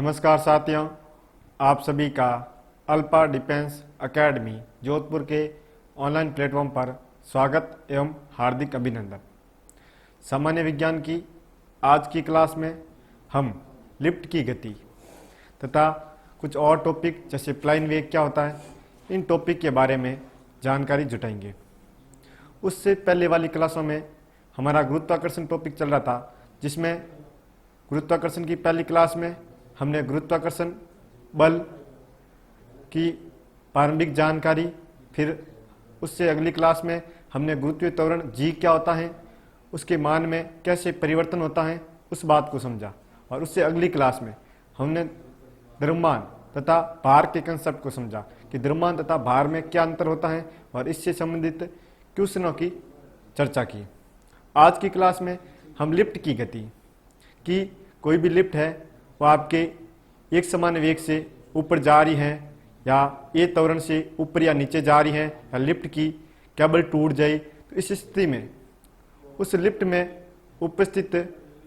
नमस्कार साथियों, आप सभी का अल्फा डिफेंस एकेडमी जोधपुर के ऑनलाइन प्लेटफॉर्म पर स्वागत एवं हार्दिक अभिनंदन। सामान्य विज्ञान की आज की क्लास में हम लिफ्ट की गति तथा कुछ और टॉपिक जैसे प्लाइन वेग क्या होता है, इन टॉपिक के बारे में जानकारी जुटाएंगे। उससे पहले वाली क्लासों में हमारा गुरुत्वाकर्षण टॉपिक चल रहा था, जिसमें गुरुत्वाकर्षण की पहली क्लास में हमने गुरुत्वाकर्षण बल की प्रारंभिक जानकारी, फिर उससे अगली क्लास में हमने गुरुत्वीय त्वरण जी क्या होता है, उसके मान में कैसे परिवर्तन होता है, उस बात को समझा। और उससे अगली क्लास में हमने द्रव्यमान तथा भार के कंसेप्ट को समझा कि द्रव्यमान तथा भार में क्या अंतर होता है, और इससे संबंधित क्वेश्चनों की चर्चा की। आज की क्लास में हम लिफ्ट की गति कि कोई भी लिफ्ट है वो आपके एक समान वेग से ऊपर जा रही है या ए त्वरण से ऊपर या नीचे जा रही है, या लिफ्ट की केबल टूट जाए, तो इस स्थिति में उस लिफ्ट में उपस्थित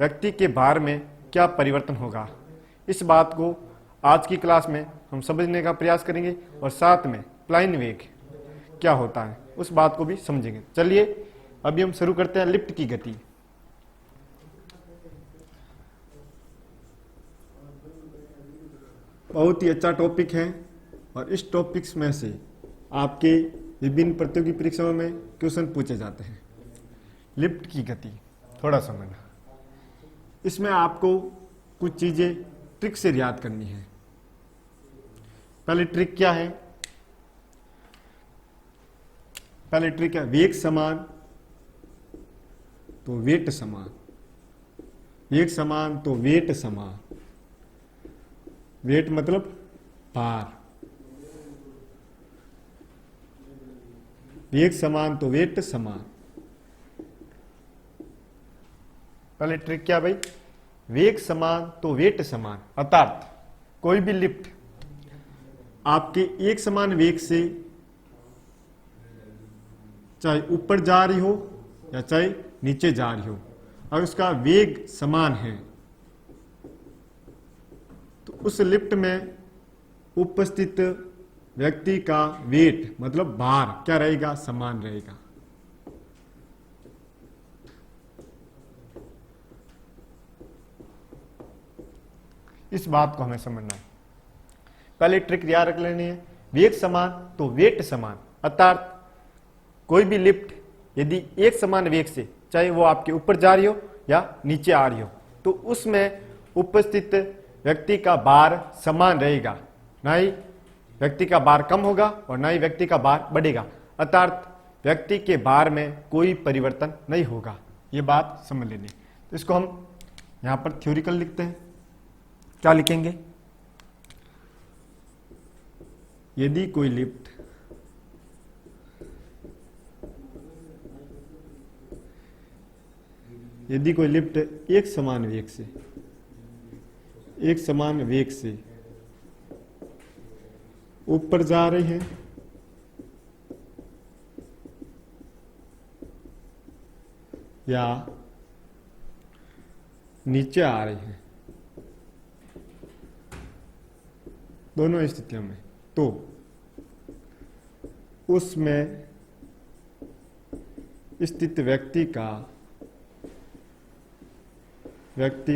व्यक्ति के भार में क्या परिवर्तन होगा, इस बात को आज की क्लास में हम समझने का प्रयास करेंगे। और साथ में प्लाइन वेग क्या होता है उस बात को भी समझेंगे। चलिए अभी हम शुरू करते हैं लिफ्ट की गति। बहुत ही अच्छा टॉपिक है और इस टॉपिक्स में से आपके विभिन्न प्रतियोगी परीक्षाओं में क्वेश्चन पूछे जाते हैं। लिफ्ट की गति थोड़ा समझना, इसमें आपको कुछ चीजें ट्रिक से याद करनी है। पहली ट्रिक क्या है? पहली ट्रिक है वेग समान तो वेट समान, वेग समान तो वेट समान। वेट मतलब भार, वेग समान तो वेट समान। पहले ट्रिक क्या भाई? वेग समान तो वेट समान, अर्थात कोई भी लिफ्ट आपके एक समान वेग से चाहे ऊपर जा रही हो या चाहे नीचे जा रही हो, और उसका वेग समान है, तो उस लिफ्ट में उपस्थित व्यक्ति का वेट मतलब भार क्या रहेगा? समान रहेगा। इस बात को हमें समझना है। पहले ट्रिक याद रख लेनी है, वेग समान तो वेट समान, अर्थात कोई भी लिफ्ट यदि एक समान वेग से, चाहे वो आपके ऊपर जा रही हो या नीचे आ रही हो, तो उसमें उपस्थित व्यक्ति का भार समान रहेगा, ना ही व्यक्ति का भार कम होगा और ना ही व्यक्ति का भार बढ़ेगा, अर्थात व्यक्ति के भार में कोई परिवर्तन नहीं होगा। ये बात समझ लेनी। तो इसको हम यहां पर थ्योरिकल लिखते हैं। क्या लिखेंगे? यदि कोई लिफ्ट एक समान वेग से ऊपर जा रही है या नीचे आ रही है, दोनों स्थितियों में, तो उसमें स्थित व्यक्ति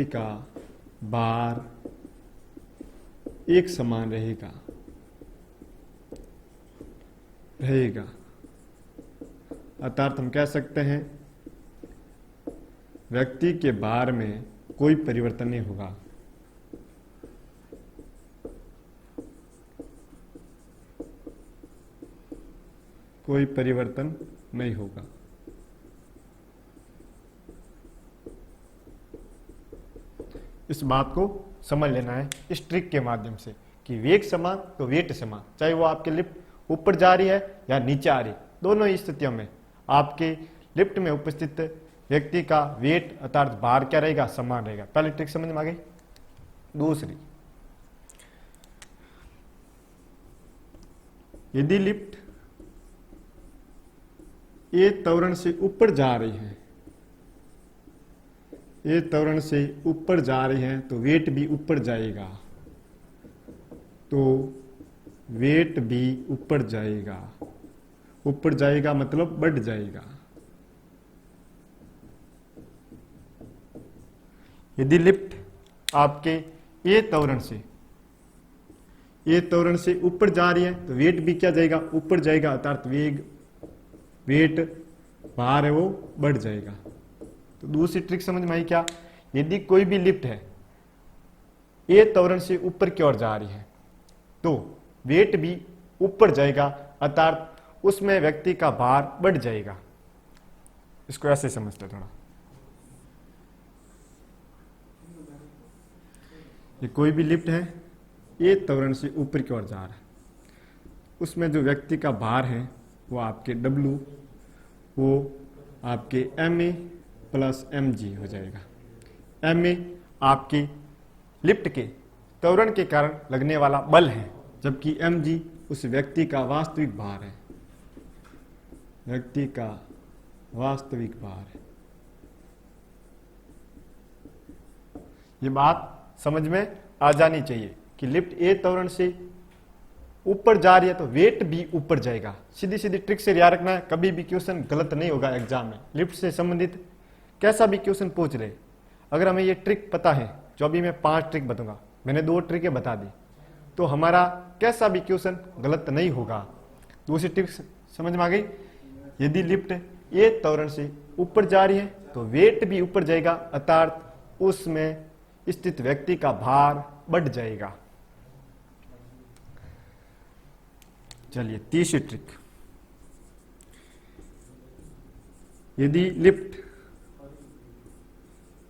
का भार एक समान रहेगा। अर्थात हम कह सकते हैं व्यक्ति के भार में कोई परिवर्तन नहीं होगा। कोई परिवर्तन नहीं होगा। इस बात को समझ लेना है इस ट्रिक के माध्यम से कि वेग समान तो वेट समान, चाहे वो आपके लिफ्ट ऊपर जा रही है या नीचे आ रही, दोनों ही स्थितियों में आपके लिफ्ट में उपस्थित व्यक्ति का वेट अर्थात भार क्या रहेगा? समान रहेगा। पहली ट्रिक समझ में आ गई। दूसरी, यदि लिफ्ट ए त्वरण से ऊपर जा रही है, ए त्वरण से ऊपर जा रही है तो वेट भी ऊपर जाएगा। तो वेट भी ऊपर जाएगा। ऊपर जाएगा मतलब बढ़ जाएगा। यदि लिफ्ट आपके ए त्वरण से ऊपर जा रही है तो वेट भी क्या जाएगा, ऊपर जाएगा, अर्थात वेट भार है वो बढ़ जाएगा। तो दूसरी ट्रिक समझ में आई क्या? यदि कोई भी लिफ्ट है ए त्वरण से ऊपर की ओर जा रही है तो वेट भी ऊपर जाएगा, अर्थात उसमें व्यक्ति का भार बढ़ जाएगा। इसको ऐसे समझते थोड़ा। ये कोई भी लिफ्ट है ए त्वरण से ऊपर की ओर जा रहा है, उसमें जो व्यक्ति का भार है वो आपके W, वो आपके MA प्लस MG हो जाएगा। MA आपकी लिफ्ट के त्वरण के कारण लगने वाला बल है, जबकि MG उस व्यक्ति का वास्तविक भार है। व्यक्ति का वास्तविक भार है। ये बात समझ में आ जानी चाहिए कि लिफ्ट ए त्वरण से ऊपर जा रही है तो वेट भी ऊपर जाएगा। सीधी सीधी ट्रिक से याद रखना है, कभी भी क्वेश्चन गलत नहीं होगा एग्जाम में। लिफ्ट से संबंधित कैसा भी क्वेश्चन पूछ रहे, अगर हमें ये ट्रिक पता है, जो अभी मैं 5 ट्रिक बताऊंगा, मैंने 2 ट्रिकें बता दी, तो हमारा कैसा भी क्वेश्चन गलत नहीं होगा। दूसरी ट्रिक समझ में आ गई? यदि लिफ्ट ए त्वरण से ऊपर जा रही है तो वेट भी ऊपर जाएगा, अर्थात उसमें स्थित व्यक्ति का भार बढ़ जाएगा। चलिए तीसरी ट्रिक। यदि लिफ्ट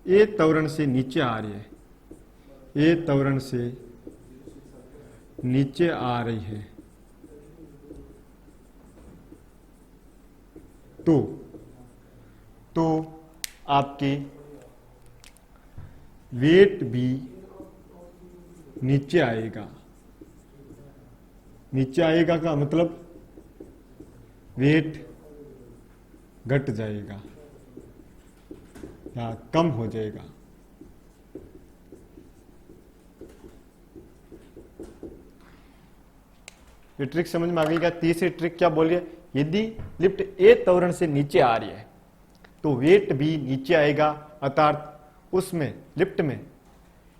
ए त्वरण से नीचे आ रही है, ए त्वरण से नीचे आ रही है तो आपके वेट भी नीचे आएगा। नीचे आएगा का मतलब वेट घट जाएगा या कम हो जाएगा। ये ट्रिक समझ में आ गई क्या? तीसरी ट्रिक क्या बोल रही है? यदि लिफ्ट ए त्वरण से नीचे आ रही है तो वेट भी नीचे आएगा, अर्थात उसमें लिफ्ट में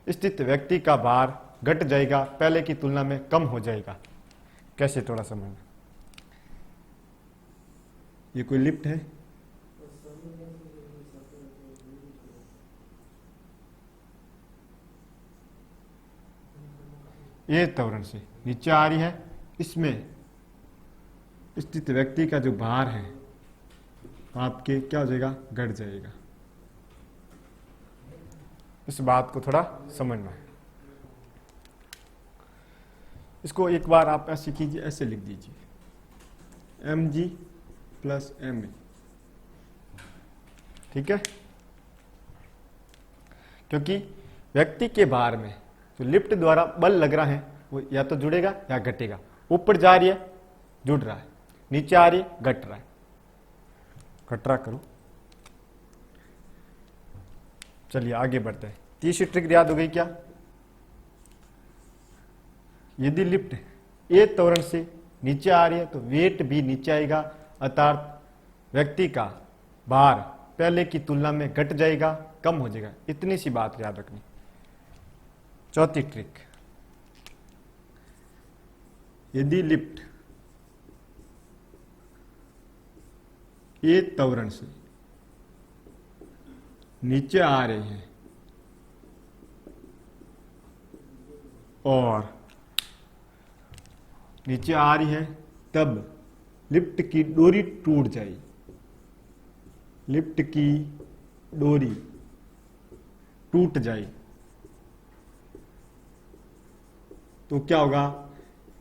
स्थित व्यक्ति का भार घट जाएगा, पहले की तुलना में कम हो जाएगा। कैसे थोड़ा समझना। ये कोई लिफ्ट है, ए त्वरण से नीचे आ रही है, इसमें स्थित व्यक्ति का जो भार है आपके क्या हो जाएगा, घट जाएगा। इस बात को थोड़ा समझना है। इसको एक बार आप ऐसे कीजिए, ऐसे लिख दीजिए MG प्लस MA, ठीक है? क्योंकि व्यक्ति के भार में जो लिफ्ट द्वारा बल लग रहा है वो या तो जुड़ेगा या घटेगा। ऊपर जा रही है जुड़ रहा है, नीचे आ रही है घट रहा है। घटरा करो। चलिए आगे बढ़ते हैं। तीसरी ट्रिक याद हो गई क्या? यदि लिफ्ट ए त्वरण से नीचे आ रही है तो वेट भी नीचे आएगा, अर्थात व्यक्ति का भार पहले की तुलना में घट जाएगा, कम हो जाएगा। इतनी सी बात याद रखनी। चौथी ट्रिक। यदि लिफ्ट ए त्वरण से नीचे आ रही है और नीचे आ रही है तब लिफ्ट की डोरी टूट जाए, लिफ्ट की डोरी टूट जाए तो क्या होगा,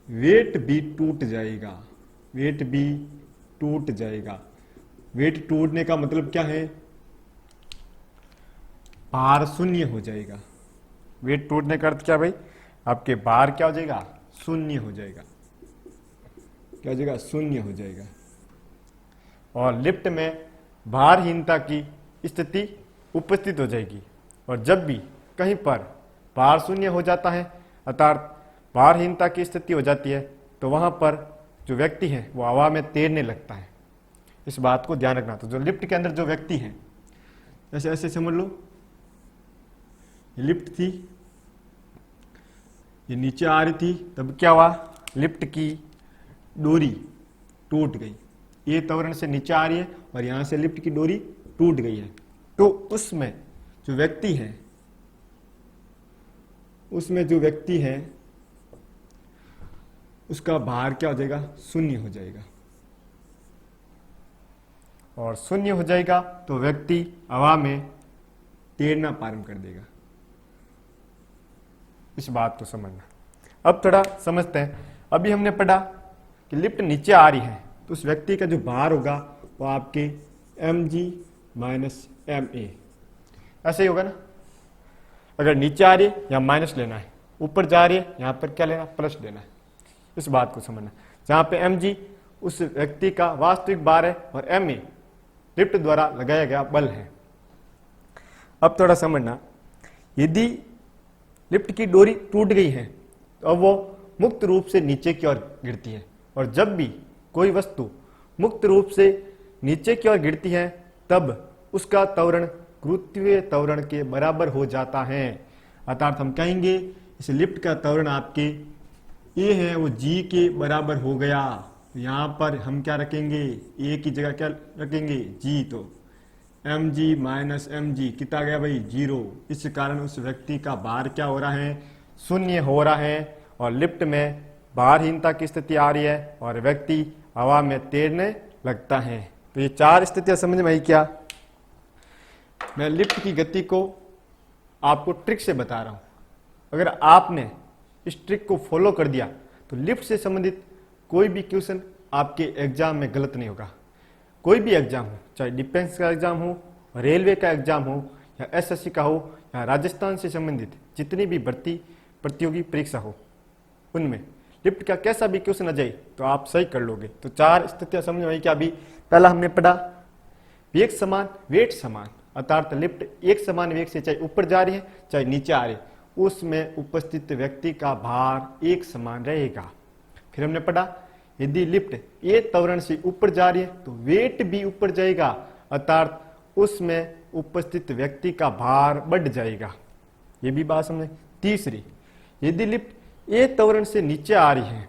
वेट भी टूट जाएगा। वेट भी टूट जाएगा। वेट टूटने का मतलब क्या है, भार शून्य हो जाएगा। वेट टूटने का अर्थ क्या भाई, आपके भार क्या हो जाएगा, शून्य हो जाएगा। क्या हो जाएगा, शून्य हो जाएगा। और लिफ्ट में भारहीनता की स्थिति उपस्थित हो जाएगी। और जब भी कहीं पर भार शून्य हो जाता है, अर्थात भारहीनता की स्थिति हो जाती है तो वहां पर जो व्यक्ति है वो हवा में तैरने लगता है। इस बात को ध्यान रखना। तो जो लिफ्ट के अंदर जो व्यक्ति है, जैसे ऐसे समझ लो, ये लिफ्ट थी, ये नीचे आ रही थी, तब क्या हुआ, लिफ्ट की डोरी टूट गई। ये त्वरण से नीचे आ रही है और यहां से लिफ्ट की डोरी टूट गई है। तो उसमें जो व्यक्ति है, उसका भार क्या हो जाएगा, शून्य हो जाएगा। और शून्य हो जाएगा तो व्यक्ति हवा में तैरना प्रारंभ कर देगा। इस बात को समझना। अब थोड़ा समझते हैं। अभी हमने पढ़ा कि लिफ्ट नीचे आ रही है तो उस व्यक्ति का जो भार होगा वो आपके mg माइनस ma, ऐसे ही होगा ना। अगर नीचे आ रही है यहाँ माइनस लेना है, ऊपर जा रही है यहाँ पर क्या लेना, प्लस लेना है। इस बात को समझना। जहाँ पे mg उस व्यक्ति का वास्तविक भार है और ma लिफ्ट द्वारा लगाया गया बल है। अब थोड़ा समझना, यदि लिफ्ट की डोरी टूट गई है तो अब वो मुक्त रूप से नीचे की ओर गिरती है, और जब भी कोई वस्तु मुक्त रूप से नीचे की ओर गिरती है तब उसका त्वरण गुरुत्वीय त्वरण के बराबर हो जाता है। अर्थात हम कहेंगे इस लिफ्ट का त्वरण आपके ए है वो जी के बराबर हो गया। यहाँ पर हम क्या रखेंगे, ए की जगह क्या रखेंगे, जी। तो M G minus M G कितना गया भाई, 0। इस कारण उस व्यक्ति का भार क्या हो रहा है, शून्य हो रहा है और लिफ्ट में भारहीनता की स्थिति आ रही है और व्यक्ति हवा में तैरने लगता है। तो ये 4 स्थितियां समझ में आई क्या। मैं लिफ्ट की गति को आपको ट्रिक से बता रहा हूं। अगर आपने इस ट्रिक को फॉलो कर दिया तो लिफ्ट से संबंधित कोई भी क्वेश्चन आपके एग्जाम में गलत नहीं होगा। कोई भी एग्जाम हो, चाहे डिफेंस का एग्जाम हो, रेलवे का एग्जाम हो, या एसएससी का हो, या राजस्थान से संबंधित जितनी भी भर्ती प्रतियोगी परीक्षा हो, उनमें लिफ्ट का कैसा भी क्वेश्चन आ जाए तो आप सही कर लोगे। तो 4 स्थितियां समझ में आई क्या। अभी पहला हमने पढ़ा वेग समान वेट समान, अर्थात लिफ्ट एक समान वेग से चाहे ऊपर जा रही है चाहे नीचे आ रही है, उसमें उपस्थित व्यक्ति का भार एक समान रहेगा। फिर हमने पढ़ा यदि लिफ्ट ए त्वरण से ऊपर जा रही है तो वेट भी ऊपर जाएगा, अर्थात उसमें उपस्थित व्यक्ति का भार बढ़ जाएगा। ये भी बात समझे। तीसरी, यदि लिफ्ट ए त्वरण से नीचे आ रही है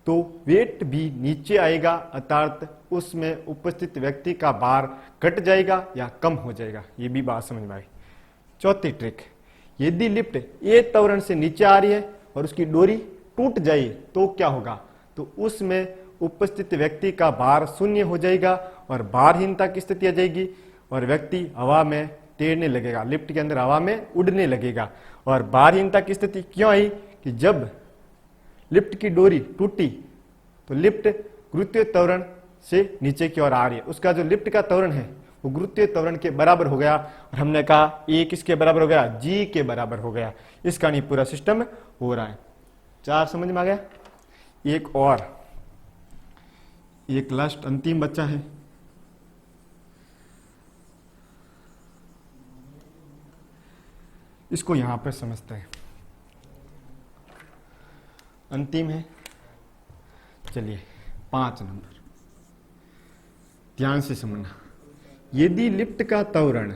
तो वेट भी नीचे आएगा, अर्थात उसमें उपस्थित व्यक्ति का भार घट जाएगा या कम हो जाएगा। ये भी बात समझ में आई। चौथी ट्रिक, यदि लिफ्ट ए त्वरण से नीचे आ रही है और उसकी डोरी टूट जाए तो क्या होगा, तो उसमें उपस्थित व्यक्ति का भार शून्य हो जाएगा और भारहीनता की स्थिति आ जाएगी और व्यक्ति हवा में तैरने लगेगा, लिफ्ट के अंदर हवा में उड़ने लगेगा। और भारहीनता की स्थिति क्यों आई कि जब लिफ्ट की डोरी टूटी तो लिफ्ट गुरुत्वीय त्वरण से नीचे की ओर आ रही है, उसका जो लिफ्ट का त्वरण है वो गुरुत्वीय त्वरण के बराबर हो गया और हमने कहा ए किसके बराबर हो गया, जी के बराबर हो गया। इसका नहीं पूरा सिस्टम हो रहा है। 4 समझ में आ गया। एक और, एक लास्ट अंतिम बच्चा है, इसको यहां पर समझते हैं। अंतिम है, चलिए 5 नंबर, ध्यान से समझना। यदि लिफ्ट का त्वरण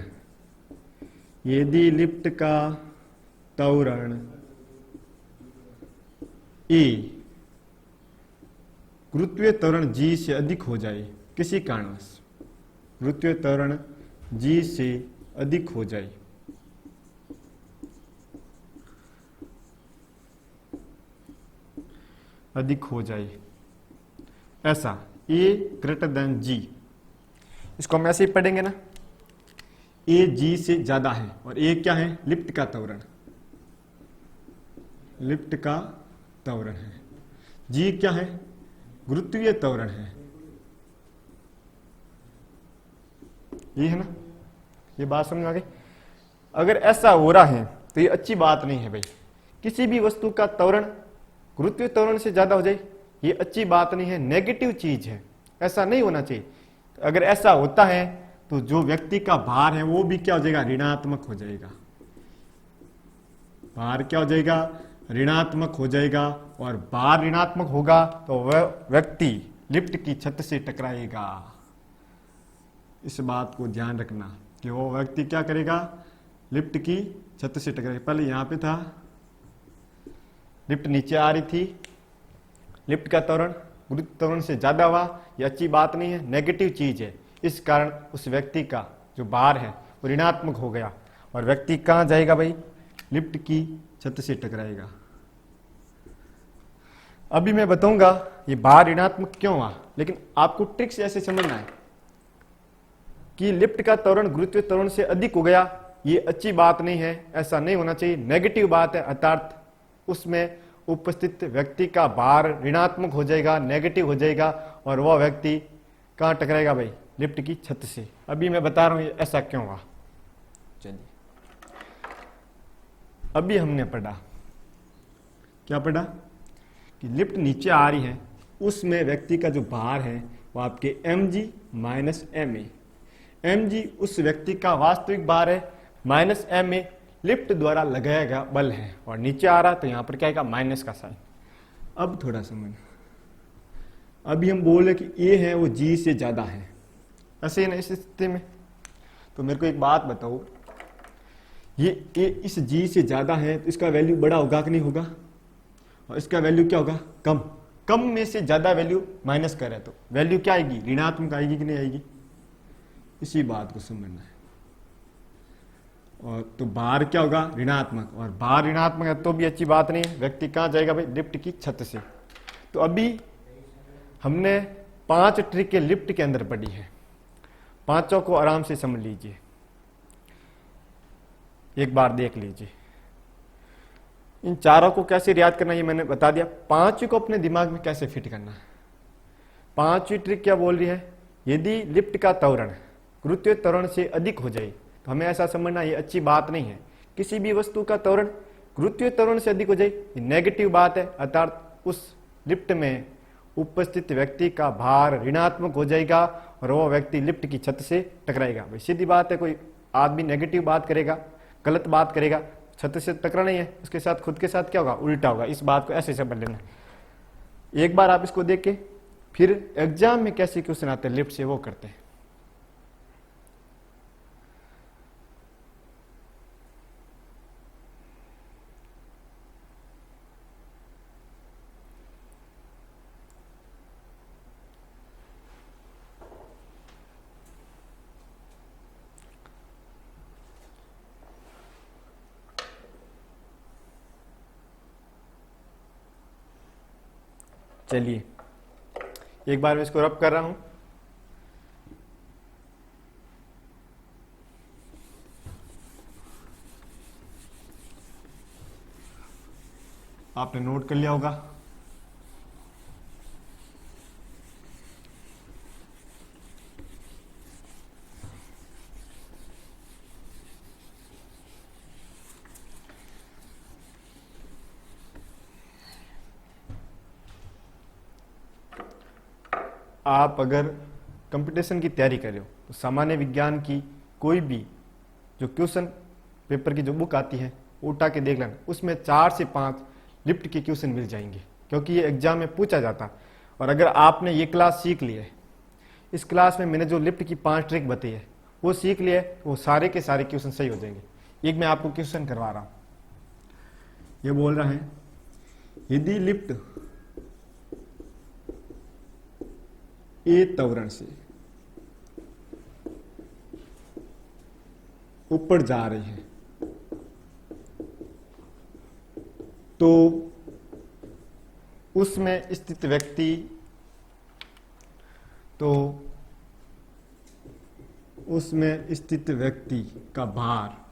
ए गुरुत्वीय त्वरण जी से अधिक हो जाए, किसी कारणवश गुरुत्वीय त्वरण जी से अधिक हो जाए, ऐसा ए ग्रेटर देन जी, इसको हम ऐसे ही पढ़ेंगे ना, ए जी से ज्यादा है और ए क्या है, लिफ्ट का त्वरण है, जी क्या है, गुरुत्वीय त्वरण है। ये है ना, ये बात समझ में आ गई। अगर ऐसा हो रहा है तो ये अच्छी बात नहीं है भाई। किसी भी वस्तु का त्वरण गुरुत्वीय त्वरण से ज्यादा हो जाए ये अच्छी बात नहीं है, नेगेटिव चीज है, ऐसा नहीं होना चाहिए। अगर ऐसा होता है तो जो व्यक्ति का भार है वो भी क्या हो जाएगा, ऋणात्मक हो जाएगा। भार क्या हो जाएगा, ऋणात्मक हो जाएगा और भार ऋणात्मक होगा तो वह व्यक्ति लिफ्ट की छत से टकराएगा। इस बात को ध्यान रखना कि वो व्यक्ति क्या करेगा, लिफ्ट की छत से टकराएगा। पहले यहां पे था, लिफ्ट नीचे आ रही थी, लिफ्ट का त्वरण गुरुत्व त्वरण से ज्यादा हुआ, ये अच्छी बात नहीं है, नेगेटिव चीज है। इस कारण उस व्यक्ति का जो भार है वो ऋणात्मक हो गया और व्यक्ति कहां जाएगा भाई, लिफ्ट की छत से टकराएगा। अभी मैं बताऊंगा ये भार ऋणात्मक क्यों हुआ, लेकिन आपको ट्रिक से ऐसे समझना है कि लिफ्ट का त्वरण गुरुत्व त्वरण से अधिक हो गया, ये अच्छी बात नहीं है, ऐसा नहीं होना चाहिए, नेगेटिव बात है। अर्थात उसमें उपस्थित व्यक्ति का भार ऋणात्मक हो जाएगा, नेगेटिव हो जाएगा और वह व्यक्ति कहां टकराएगा भाई, लिफ्ट की छत से। अभी मैं बता रहा हूं ये ऐसा क्यों हुआ। चलिए, अभी हमने पढ़ा, क्या पढ़ा कि लिफ्ट नीचे आ रही है, उसमें व्यक्ति का जो भार है वो आपके mg माइनस ma, mg उस व्यक्ति का वास्तविक भार है, माइनस ma लिफ्ट द्वारा लगाया गया बल है, और नीचे आ रहा तो यहां पर क्या आएगा, माइनस का साइन। अब थोड़ा समझ, अभी हम बोले कि ए है वो जी से ज्यादा है, ऐसे ही ना इस स्थिति में। तो मेरे को एक बात बताओ, ये ए इस जी से ज्यादा है तो इसका वैल्यू बड़ा होगा कि नहीं होगा, और इसका वैल्यू क्या होगा, कम। कम में से ज्यादा वैल्यू माइनस कर है तो वैल्यू क्या आएगी, ऋणात्मक आएगी कि नहीं आएगी, इसी बात को समझना है। और तो भार क्या होगा, ऋणात्मक, और भार ऋणात्मक है तो भी अच्छी बात नहीं है, व्यक्ति कहां जाएगा भाई, लिफ्ट की छत से। तो अभी हमने 5 ट्रिक लिफ्ट के अंदर पढ़ी है, पांचों को आराम से समझ लीजिए, एक बार देख लीजिए। इन चारों को कैसे याद करना ये मैंने बता दिया, पांचों को अपने दिमाग में कैसे फिट करना है। पांचवी ट्रिक क्या बोल रही है, यदि लिफ्ट का त्वरण गुरुत्वीय त्वरण से अधिक हो जाए तो हमें ऐसा समझना ये अच्छी बात नहीं है। किसी भी वस्तु का त्वरण गुरुत्वीय त्वरण से अधिक हो जाए ये नेगेटिव बात है, अर्थात उस लिफ्ट में उपस्थित व्यक्ति का भार ऋणात्मक हो जाएगा और वो व्यक्ति लिफ्ट की छत से टकराएगा। भाई सीधी बात है, कोई आदमी नेगेटिव बात करेगा, गलत बात करेगा, छत से टकराना ही है, उसके साथ खुद के साथ क्या होगा, उल्टा होगा। इस बात को ऐसे समझ लेना। एक बार आप इसको देख के फिर एग्जाम में कैसे क्वेश्चन आते हैं लिफ्ट से वो करते हैं। चलिए एक बार मैं इसको रब कर रहा हूं। आपने नोट कर लिया होगा। आप अगर कंपटीशन की तैयारी कर रहे हो तो सामान्य विज्ञान की कोई भी जो क्वेश्चन पेपर की जो बुक आती है उठा के देख लेना, उसमें 4 से 5 लिफ्ट के क्वेश्चन मिल जाएंगे, क्योंकि ये एग्जाम में पूछा जाता। और अगर आपने ये क्लास सीख ली है, इस क्लास में मैंने जो लिफ्ट की 5 ट्रिक बताई है वो सीख लिया है, वो सारे के सारे क्वेश्चन सही हो जाएंगे। एक मैं आपको क्वेश्चन करवा रहा हूं, ये बोल रहा है यदि लिफ्ट ए त्वरण से ऊपर जा रही है तो उसमें स्थित व्यक्ति का भार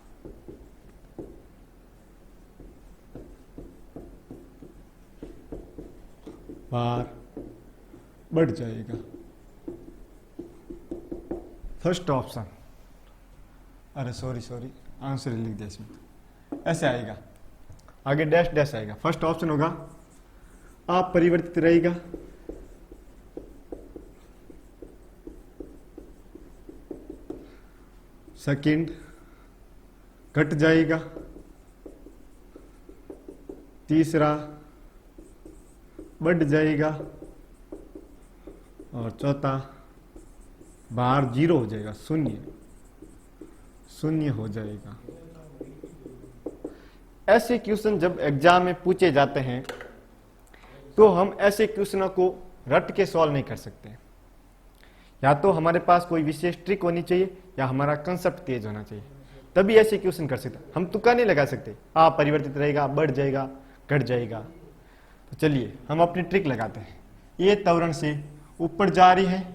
बढ़ जाएगा। फर्स्ट ऑप्शन, अरे सॉरी आंसर लिख दिया इसमें, ऐसे आएगा, आगे डैश डैश आएगा। फर्स्ट ऑप्शन होगा आप परिवर्तित रहेगा, सेकंड घट जाएगा, तीसरा बढ़ जाएगा और चौथा बाहर 0 हो जाएगा, शून्य हो जाएगा। ऐसे क्वेश्चन जब एग्जाम में पूछे जाते हैं तो हम ऐसे क्वेश्चनों को रट के सॉल्व नहीं कर सकते। या तो हमारे पास कोई विशेष ट्रिक होनी चाहिए या हमारा कंसेप्ट तेज होना चाहिए, तभी ऐसे क्वेश्चन कर सकते। हम तुक्का नहीं लगा सकते, परिवर्तित रहेगा, बढ़ जाएगा, घट जाएगा। तो चलिए हम अपनी ट्रिक लगाते हैं। ये त्वरण से ऊपर जा रही है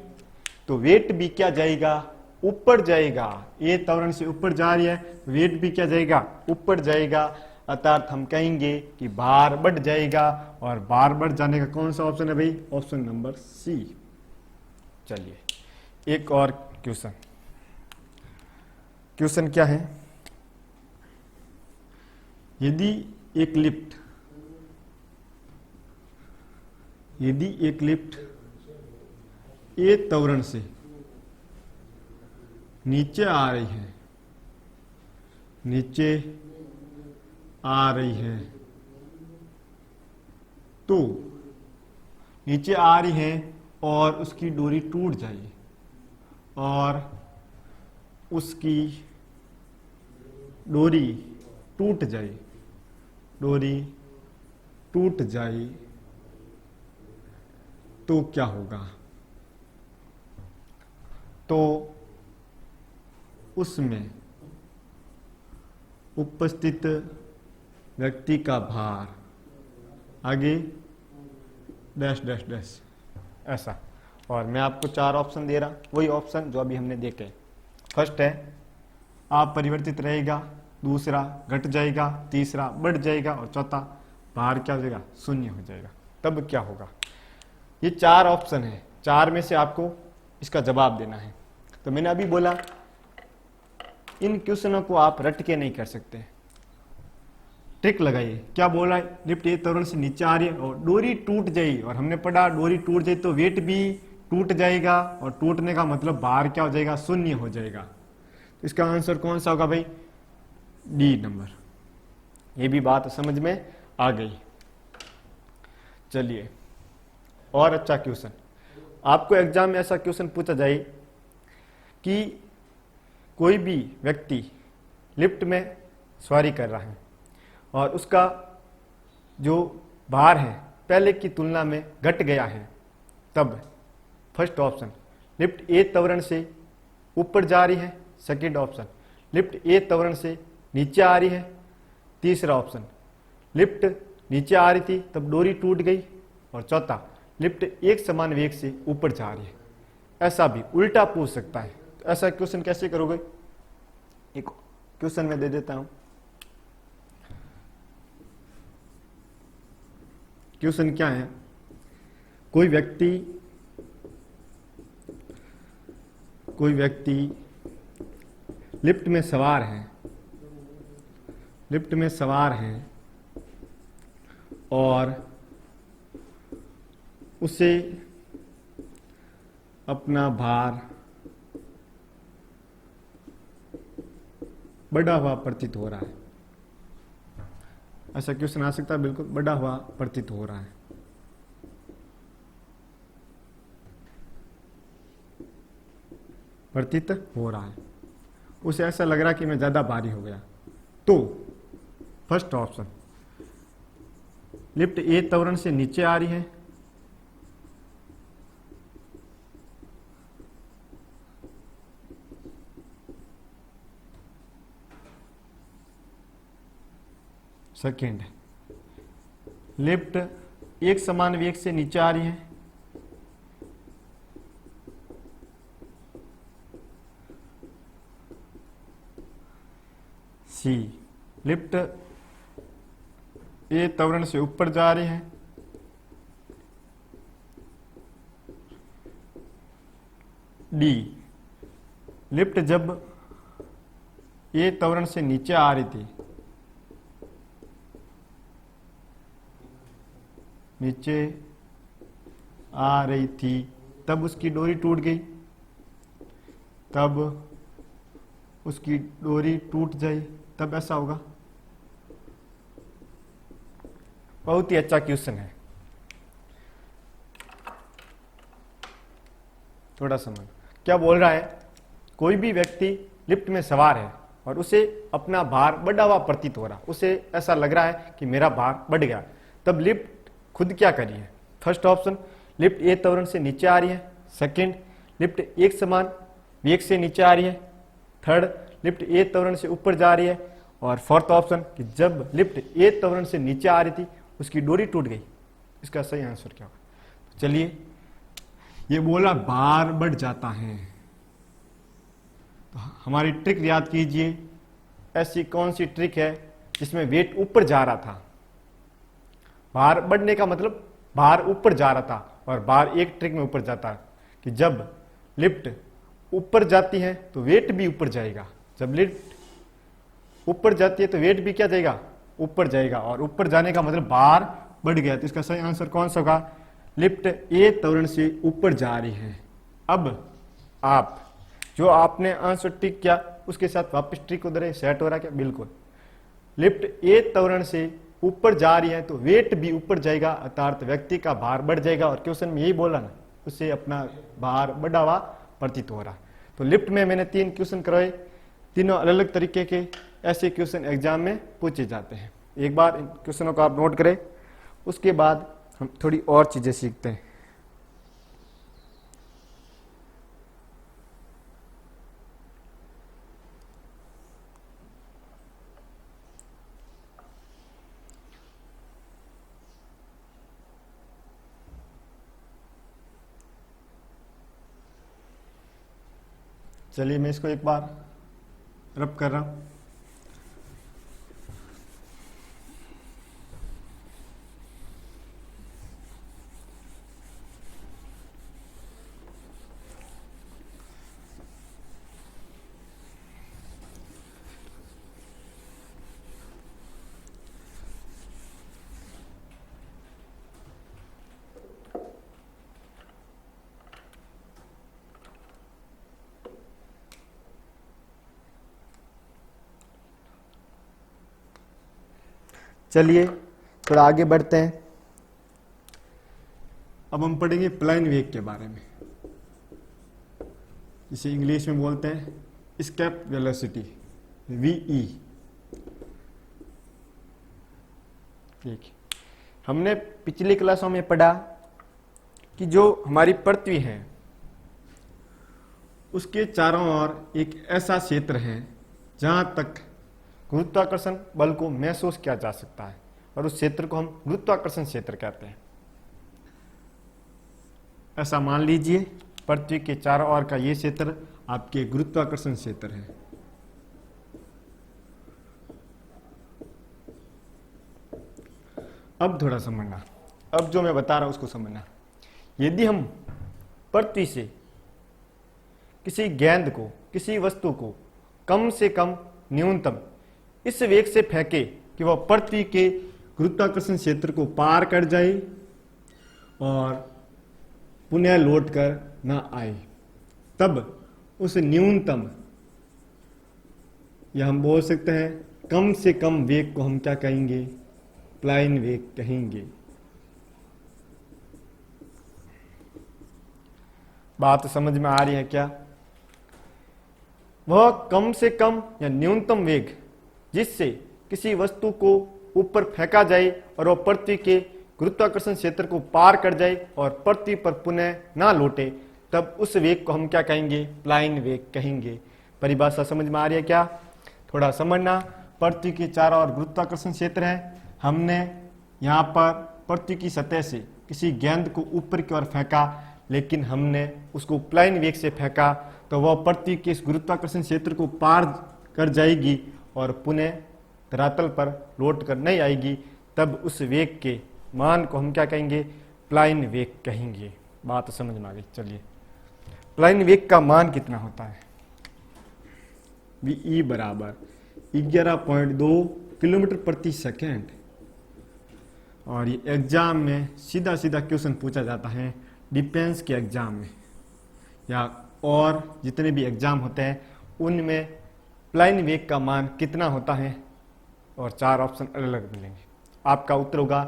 तो वेट भी क्या जाएगा, ऊपर जाएगा। ये त्वरण से ऊपर जा रही है, वेट भी क्या जाएगा, ऊपर जाएगा। अर्थात हम कहेंगे कि भार बढ़ जाएगा। और भार बढ़ जाने का कौन सा ऑप्शन है भाई, ऑप्शन नंबर सी। चलिए एक और क्वेश्चन क्या है, यदि एक लिफ्ट ए त्वरण से नीचे आ रही है, तो नीचे आ रही है और उसकी डोरी टूट जाए, और उसकी डोरी टूट जाए तो क्या होगा। तो उसमें उपस्थित व्यक्ति का भार आगे डैश डैश डैश ऐसा। और मैं आपको 4 ऑप्शन दे रहा, वही ऑप्शन जो अभी हमने देखे। फर्स्ट है अपरिवर्तित रहेगा, दूसरा घट जाएगा, तीसरा बढ़ जाएगा और चौथा भार क्या हो जाएगा, शून्य हो जाएगा। तब क्या होगा। ये 4 ऑप्शन है, 4 में से आपको इसका जवाब देना है। तो मैंने अभी बोला इन क्वेश्चनों को आप रट के नहीं कर सकते, ट्रिक लगाइए। क्या बोला, लिफ्ट ए त्वरण से नीचे आ रही है और डोरी टूट जाएगी, और हमने पढ़ा डोरी टूट जाए तो वेट भी टूट जाएगा, और टूटने का मतलब भार क्या हो जाएगा, शून्य हो जाएगा। तो इसका आंसर कौन सा होगा भाई, डी नंबर। ये भी बात समझ में आ गई। चलिए और अच्छा क्वेश्चन, आपको एग्जाम में ऐसा क्वेश्चन पूछा जाए कि कोई भी व्यक्ति लिफ्ट में सवारी कर रहा है और उसका जो भार है पहले की तुलना में घट गया है, तब फर्स्ट ऑप्शन लिफ्ट ए त्वरण से ऊपर जा रही है, सेकंड ऑप्शन लिफ्ट ए त्वरण से नीचे आ रही है, तीसरा ऑप्शन लिफ्ट नीचे आ रही थी तब डोरी टूट गई, और चौथा लिफ्ट एक समान वेग से ऊपर जा रही है। ऐसा भी उल्टा पूछ सकता है। तो ऐसा क्वेश्चन कैसे करोगे, एक क्वेश्चन में दे देता हूं। क्वेश्चन क्या है, कोई व्यक्ति लिफ्ट में सवार है और उसे अपना भार बढ़ा हुआ प्रतीत हो रहा है। ऐसा क्वेश्चन आ सकता है, बिल्कुल बढ़ा हुआ प्रतीत हो रहा है। उसे ऐसा लग रहा कि मैं ज्यादा भारी हो गया। तो फर्स्ट ऑप्शन लिफ्ट ए त्वरण से नीचे आ रही है, सेकेंड लिफ्ट एक समान वेग से नीचे आ रही है, सी लिफ्ट ए त्वरण से ऊपर जा रही है, डी लिफ्ट जब ए त्वरण से नीचे आ रही थी, तब उसकी डोरी टूट जाए, तब ऐसा होगा। बहुत ही अच्छा क्वेश्चन है। थोड़ा समझ क्या बोल रहा है। कोई भी व्यक्ति लिफ्ट में सवार है और उसे अपना भार बढ़ा हुआ प्रतीत हो रहा, उसे ऐसा लग रहा है कि मेरा भार बढ़ गया। तब लिफ्ट खुद क्या करी है? फर्स्ट ऑप्शन, लिफ्ट ए त्वरण से नीचे आ रही है। सेकंड, लिफ्ट एक समान वेग से नीचे आ रही है। थर्ड, लिफ्ट ए त्वरण से ऊपर जा रही है। और फोर्थ ऑप्शन कि जब लिफ्ट ए त्वरण से नीचे आ रही थी उसकी डोरी टूट गई। इसका सही आंसर क्या होगा? चलिए, ये बोला भार बढ़ जाता है, तो हमारी ट्रिक याद कीजिए। ऐसी कौन सी ट्रिक है जिसमें वेट ऊपर जा रहा था? भार बढ़ने का मतलब भार ऊपर जा रहा था, और भार एक ट्रिक में ऊपर जाता है कि जब लिफ्ट ऊपर जाती है तो वेट भी ऊपर जाएगा। जब लिफ्ट ऊपर जाती है तो वेट भी क्या जाएगा? ऊपर जाएगा, और ऊपर जाने का मतलब भार बढ़ गया। तो इसका सही आंसर कौन सा होगा? लिफ्ट ए त्वरण से ऊपर जा रही है। अब आप जो आपने आंसर टिक किया उसके साथ वापस ट्रिक उधर सेट हो रहा है क्या? बिल्कुल। लिफ्ट ए त्वरण से ऊपर जा रही है तो वेट भी ऊपर जाएगा, अर्थात व्यक्ति का भार बढ़ जाएगा। और क्वेश्चन में यही बोला ना, उससे अपना भार बढ़ा हुआ प्रतीत हो रहा। तो लिफ्ट में मैंने 3 क्वेश्चन करवाए, तीनों अलग अलग तरीके के ऐसे क्वेश्चन एग्जाम में पूछे जाते हैं। एक बार इन क्वेश्चनों को आप नोट करें, उसके बाद हम थोड़ी और चीजें सीखते हैं। चलिए, मैं इसको एक बार रब कर रहा हूं। चलिए थोड़ा आगे बढ़ते हैं। अब हम पढ़ेंगे प्लेन वेग के बारे में, जिसे इंग्लिश में बोलते हैं एस्केप वेलोसिटी, वीई। ठीक, हमने पिछली क्लासों में पढ़ा कि जो हमारी पृथ्वी है उसके चारों ओर एक ऐसा क्षेत्र है जहां तक गुरुत्वाकर्षण बल को महसूस किया जा सकता है, और उस क्षेत्र को हम गुरुत्वाकर्षण क्षेत्र कहते हैं। ऐसा मान लीजिए पृथ्वी के चारों ओर का ये क्षेत्र आपके गुरुत्वाकर्षण क्षेत्र है। अब थोड़ा समझना, अब जो मैं बता रहा हूं उसको समझना। यदि हम पृथ्वी से किसी गेंद को, किसी वस्तु को कम से कम न्यूनतम इस वेग से फेंके कि वह पृथ्वी के गुरुत्वाकर्षण क्षेत्र को पार कर जाए और पुनः लौट कर न आए, तब उस न्यूनतम, या हम बोल सकते हैं कम से कम वेग को हम क्या कहेंगे? प्लेन वेग कहेंगे। बात समझ में आ रही है क्या? वह कम से कम या न्यूनतम वेग जिससे किसी वस्तु को ऊपर फेंका जाए और वह पृथ्वी के गुरुत्वाकर्षण क्षेत्र को पार कर जाए और पृथ्वी पर पुनः ना लौटे, तब उस वेग को हम क्या कहेंगे? प्लेन वेग कहेंगे। परिभाषा समझ में आ रही है क्या? थोड़ा समझना। पृथ्वी के चारों ओर गुरुत्वाकर्षण क्षेत्र है। हमने यहाँ पर पृथ्वी की सतह से किसी गेंद को ऊपर की ओर फेंका, लेकिन हमने उसको प्लेन वेग से फेंका, तो वह पृथ्वी के इस गुरुत्वाकर्षण क्षेत्र को पार कर जाएगी और पुनः धरातल पर लौट कर नहीं आएगी। तब उस वेग के मान को हम क्या कहेंगे? प्लेन वेग कहेंगे। बात समझ में आ गई? चलिए, प्लेन वेग का मान कितना होता है? वी बराबर 11.2 किलोमीटर प्रति सेकेंड। और ये एग्जाम में सीधा सीधा क्वेश्चन पूछा जाता है, डिफेंस के एग्जाम में या और जितने भी एग्जाम होते हैं उनमें प्लेन वेग का मान कितना होता है, और 4 ऑप्शन अलग अलग मिलेंगे। आपका उत्तर होगा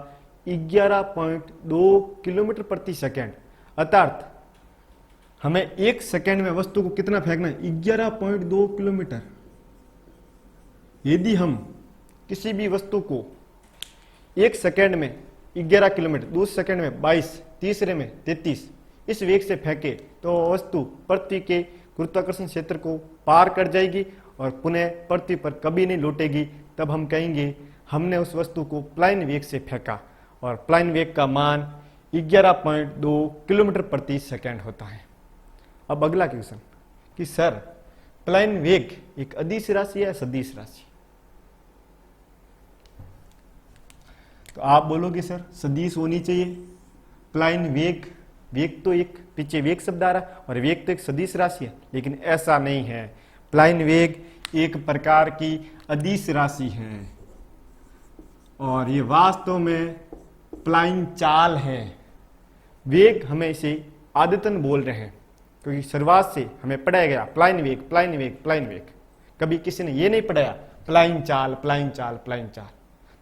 11.2 किलोमीटर प्रति सेकेंड, अर्थात हमें 1 सेकेंड में वस्तु को कितना फेंकना है, 11.2 किलोमीटर। यदि हम किसी भी वस्तु को 1 सेकेंड में 11 किलोमीटर, दूसरे सेकेंड में 22, तीसरे में 33 इस वेग से फेंके तो वस्तु पृथ्वी के गुरुत्वाकर्षण क्षेत्र को पार कर जाएगी और पुनः पृथ्वी पर कभी नहीं लौटेगी। तब हम कहेंगे हमने उस वस्तु को प्लाइन वेग से फेंका, और प्लाइन वेग का मान 11.2 किलोमीटर प्रति सेकेंड होता है। अब अगला क्वेश्चन कि सर प्लाइन वेग एक अदिश राशि है सदिश राशि? तो आप बोलोगे सर सदिश होनी चाहिए। प्लाइन वेग, वेग तो एक पीछे वेग शब्द आ रहा और वेग तो एक सदिश राशि है, लेकिन ऐसा नहीं है। प्लाइन वेग एक प्रकार की अदिश राशि है और ये वास्तव में प्लाइन चाल है। वेग हमें इसे आदतन बोल रहे हैं क्योंकि शुरुआत से हमें पढ़ाया गया प्लाइन वेग, प्लाइन वेग, प्लाइन वेग। कभी किसी ने ये नहीं पढ़ाया प्लाइन चाल, प्लाइन चाल, प्लाइन चाल।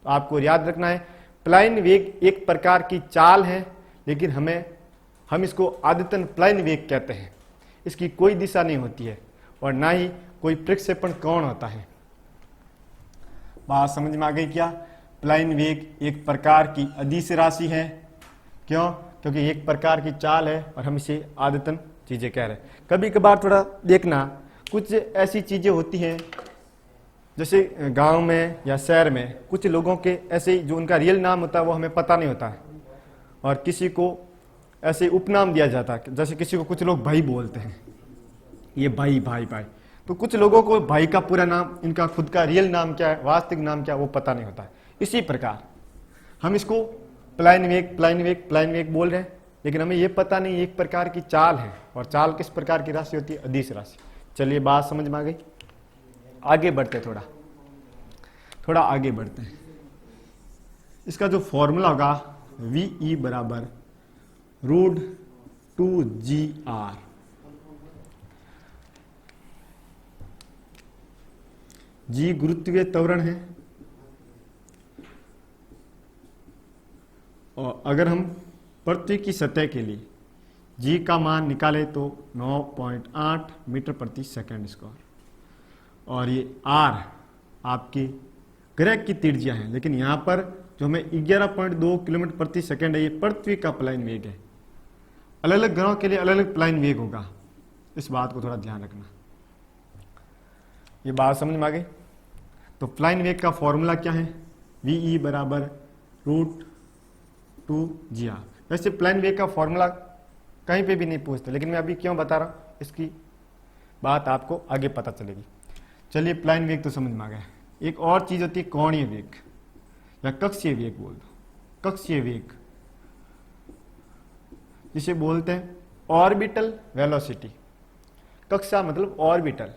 तो आपको याद रखना है प्लाइन वेग एक प्रकार की चाल है, लेकिन हम इसको आदतन प्लाइन वेग कहते हैं। इसकी कोई दिशा नहीं होती है और ना ही कोई प्रक्षेपण कोण होता है। बात समझ में आ गई क्या? प्लाइन वेग एक प्रकार की अदिश राशि है। क्यों? क्योंकि एक प्रकार की चाल है और हम इसे आदतन चीजें कह रहे हैं। कभी कभार थोड़ा देखना, कुछ ऐसी चीजें होती हैं जैसे गांव में या शहर में कुछ लोगों के ऐसे जो उनका रियल नाम होता है वो हमें पता नहीं होता है और किसी को ऐसे उपनाम दिया जाता है। जैसे किसी को कुछ लोग भाई बोलते हैं, ये भाई भाई भाई। तो कुछ लोगों को भाई का पूरा नाम, इनका खुद का रियल नाम क्या है, वास्तविक नाम क्या है, वो पता नहीं होता है। इसी प्रकार हम इसको प्लाइन वेग, प्लाइन वेग, प्लाइन वेग बोल रहे हैं, लेकिन हमें ये पता नहीं एक प्रकार की चाल है। और चाल किस प्रकार की राशि होती है? अदिश राशि। चलिए बात समझ में आ गई। आगे बढ़ते हैं, थोड़ा आगे बढ़ते हैं। इसका जो फॉर्मूला होगा VE बराबर √2GR। G गुरुत्वीय त्वरण है और अगर हम पृथ्वी की सतह के लिए G का मान निकाले तो 9.8 मीटर प्रति सेकंड स्क्वायर, और ये R आपके ग्रह की त्रिज्या है। लेकिन यहाँ पर जो हमें 11.2 किलोमीटर प्रति सेकंड है, ये पृथ्वी का प्लाइन वेग है। अलग अलग ग्रहों के लिए अलग अलग प्लाइन वेग होगा, इस बात को थोड़ा ध्यान रखना। ये बात समझ में आ गई। तो प्लाइन वेग का फॉर्मूला क्या है? VE बराबर √2GR। वैसे प्लाइन वेग का फॉर्मूला कहीं पे भी नहीं पूछते, लेकिन मैं अभी क्यों बता रहा हूँ, इसकी बात आपको आगे पता चलेगी। चलिए प्लाइन वेग तो समझ में आ गया। एक और चीज होती है कोणीय वेग या कक्षीय वेग बोल दो। कक्षीय वेग जिसे बोलते हैं ऑर्बिटल वेलोसिटी। कक्षा मतलब ऑर्बिटल,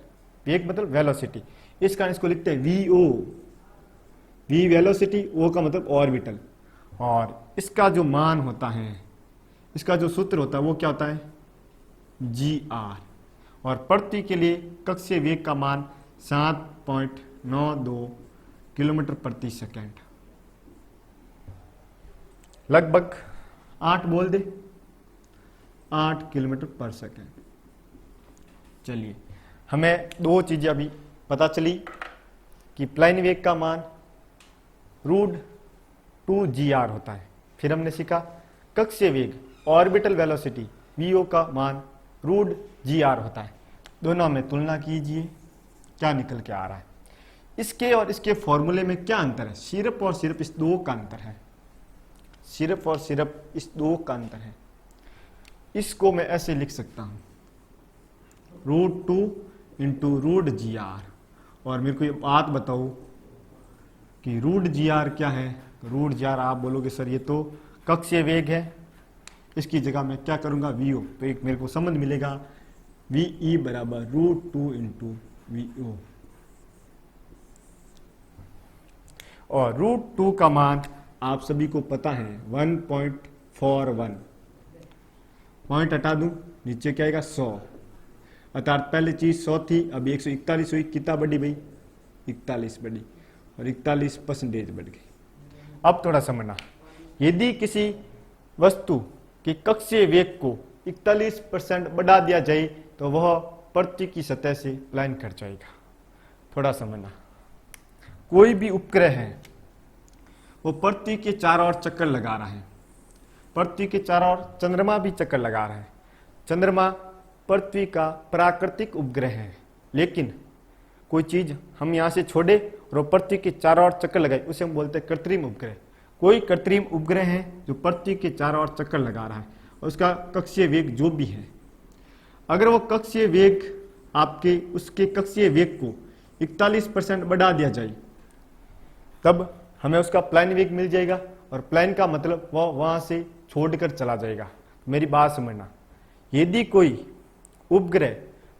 वेग मतलब वेलोसिटी। इस कारण इसको लिखते हैं VO। V वेलोसिटी, O का मतलब ऑर्बिटल। और इसका जो मान होता है, इसका जो सूत्र होता है वो क्या होता है? GR। और पृथ्वी के लिए कक्षीय वेग का मान 7.92 किलोमीटर प्रति सेकंड, लगभग 8 बोल दे, 8 किलोमीटर पर सेकंड। चलिए हमें दो चीजें अभी पता चली कि प्लाइन वेग का मान √2GR होता है। फिर हमने सीखा कक्षीय वेग ऑर्बिटल वेलोसिटी VO का मान √GR होता है। दोनों में तुलना कीजिए, क्या निकल के आ रहा है। इसके और इसके फॉर्मूले में क्या अंतर है? सिर्फ और सिर्फ इस दो का अंतर है। सिर्फ और सिर्फ इस दो का अंतर है। इसको मैं ऐसे लिख सकता हूं √2 इंटू √GR। और मेरे को ये बात बताओ कि √GR क्या है? √GR आप बोलोगे सर ये तो कक्षीय वेग है, इसकी जगह मैं क्या करूंगा? VO। तो एक मेरे को समझ मिलेगा VE बराबर √2 इंटू VO। और √2 का मान आप सभी को पता है 1.41। पॉइंट हटा दूं, नीचे क्या आएगा? 100। अर्थात पहली चीज 100 थी, अभी 141 हुई। कितना बढ़ी भाई? 41 बढ़ी, और 41% बढ़ गई। अब थोड़ा समझना, यदि किसी वस्तु के कक्षीय वेग को 41% बढ़ा दिया जाए तो वह पृथ्वी की सतह से पलायन कर जाएगा। थोड़ा समझना, कोई भी उपग्रह है वो पृथ्वी के चारों ओर चक्कर लगा रहा है, पृथ्वी के चारों ओर चंद्रमा भी चक्कर लगा रहा है। चंद्रमा पृथ्वी का प्राकृतिक उपग्रह है, लेकिन कोई चीज हम यहाँ से छोड़े और वो पृथ्वी के चारों ओर चक्कर लगाए उसे हम बोलते हैं कृत्रिम उपग्रह। कोई कृत्रिम उपग्रह है जो पृथ्वी के चारों ओर चक्कर लगा रहा है और उसका कक्षीय वेग जो भी है, अगर वो कक्षीय वेग आपके उसके कक्षीय वेग को 41% बढ़ा दिया जाए तब हमें उसका प्लाइन वेग मिल जाएगा, और प्लाइन का मतलब वह वहां से छोड़कर चला जाएगा। मेरी बात समझना, यदि कोई उपग्रह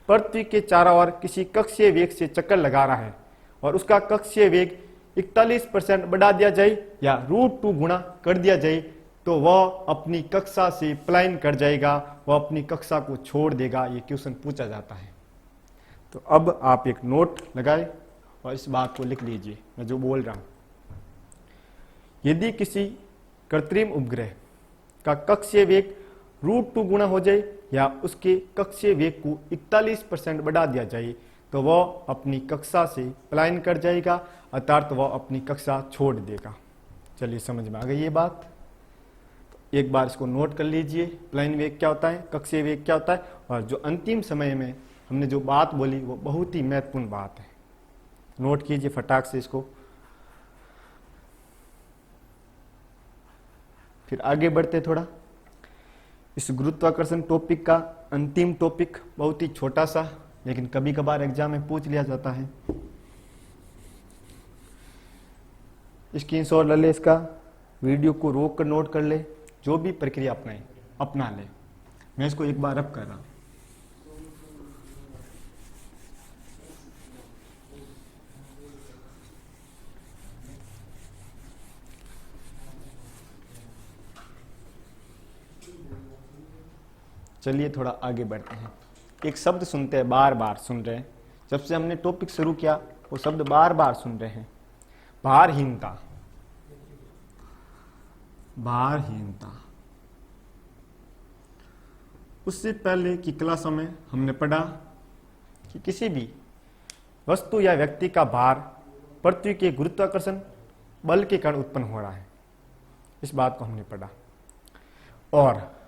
पृथ्वी के चारों ओर किसी कक्षीय वेग से चक्कर लगा रहा है और उसका कक्षीय वेग 41% बढ़ा दिया जाए या √2 गुणा कर दिया जाए तो वह अपनी कक्षा से पलायन कर जाएगा, वह अपनी कक्षा को छोड़ देगा। ये क्वेश्चन पूछा जाता है। तो अब आप एक नोट लगाए और इस बात को लिख लीजिए मैं जो बोल रहा हूं। यदि किसी कृत्रिम उपग्रह का कक्षीय वेग √2 गुणा हो जाए या उसके कक्षीय वेग को 41% बढ़ा दिया जाए तो वह अपनी कक्षा से पलायन कर जाएगा, अर्थात वह अपनी कक्षा छोड़ देगा। चलिए समझ में आ गई ये बात। तो एक बार इसको नोट कर लीजिए, पलायन वेग क्या होता है, कक्षीय वेग क्या होता है, और जो अंतिम समय में हमने जो बात बोली वो बहुत ही महत्वपूर्ण बात है। नोट कीजिए फटाक से इसको। फिर आगे बढ़ते थोड़ा। इस गुरुत्वाकर्षण टॉपिक का अंतिम टॉपिक बहुत ही छोटा सा, लेकिन कभी कभार एग्जाम में पूछ लिया जाता है। स्क्रीनशॉट ले ले इसका, वीडियो को रोक कर नोट कर ले, जो भी प्रक्रिया अपना ले। मैं इसको एक बार अब कर रहा हूं। चलिए थोड़ा आगे बढ़ते हैं। एक शब्द सुनते हैं, बार बार सुन रहे हैं, जब से हमने टॉपिक शुरू किया वो शब्द बार बार सुन रहे हैं, भारहीनता। भारहीनता उससे पहले की क्लासों में हमने पढ़ा कि किसी भी वस्तु या व्यक्ति का भार पृथ्वी के गुरुत्वाकर्षण बल के कारण उत्पन्न हो रहा है, इस बात को हमने पढ़ा। और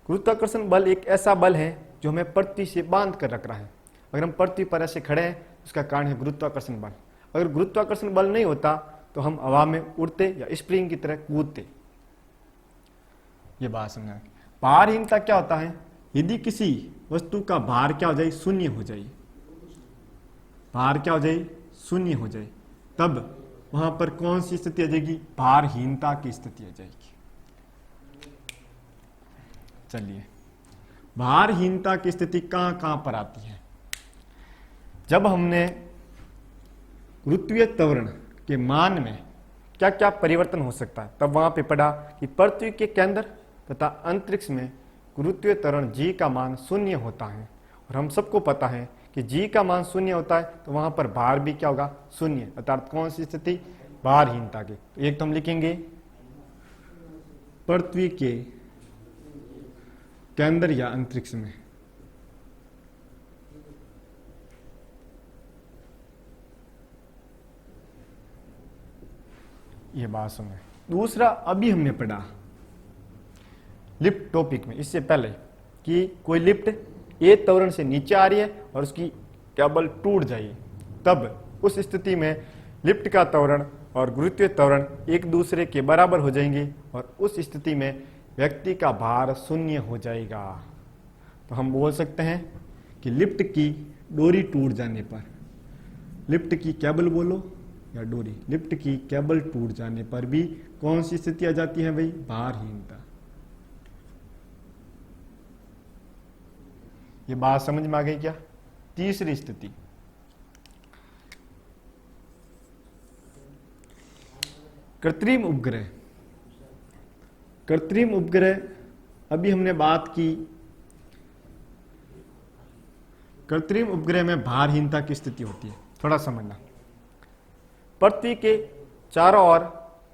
गुरुत्वाकर्षण बल एक ऐसा बल है जो हमें पृथ्वी से बांध कर रख रहा है। अगर हम पृथ्वी पर ऐसे खड़े हैं उसका कारण है गुरुत्वाकर्षण बल। अगर गुरुत्वाकर्षण बल नहीं होता तो हम हवा में उड़ते या स्प्रिंग की तरह कूदते। ये बात समझना। भारहीनता क्या होता है, यदि किसी वस्तु का भार क्या हो जाए, शून्य हो जाए, भार क्या हो जाए, शून्य हो जाए, तब वहां पर कौन सी स्थिति आ जाएगी, भारहीनता की स्थिति आ जाएगी। चलिए, भारहीनता की स्थिति कहां कहां पर आती है। जब हमने गुरुत्वीय त्वरण के मान में क्या क्या परिवर्तन हो सकता है तब वहां पे पढ़ा कि पृथ्वी के केंद्र तथा अंतरिक्ष में गुरुत्वीय त्वरण जी का मान शून्य होता है, और हम सबको पता है कि जी का मान शून्य होता है तो वहां पर भार भी क्या होगा, शून्य, अर्थात कौन सी स्थिति, भारहीनता की। तो एक तो हम लिखेंगे पृथ्वी के केंद्र या अंतरिक्ष में, यह बात सुने। दूसरा अभी हमने पढ़ा लिफ्ट टॉपिक में, इससे पहले, कि कोई लिफ्ट ए त्वरण से नीचे आ रही है और उसकी केबल टूट जाए, तब उस स्थिति में लिफ्ट का त्वरण और गुरुत्वीय त्वरण एक दूसरे के बराबर हो जाएंगे और उस स्थिति में व्यक्ति का भार शून्य हो जाएगा। तो हम बोल सकते हैं कि लिफ्ट की डोरी टूट जाने पर, लिफ्ट की केबल बोलो या डोरी, लिफ्ट की केबल टूट जाने पर भी कौन सी स्थिति आ जाती है भाई, भारहीनता। ये बात समझ में आ गई क्या। तीसरी स्थिति, कृत्रिम उपग्रह। कृत्रिम उपग्रह, अभी हमने बात की, कृत्रिम उपग्रह में भारहीनता की स्थिति होती है। थोड़ा समझना, पृथ्वी के चारों ओर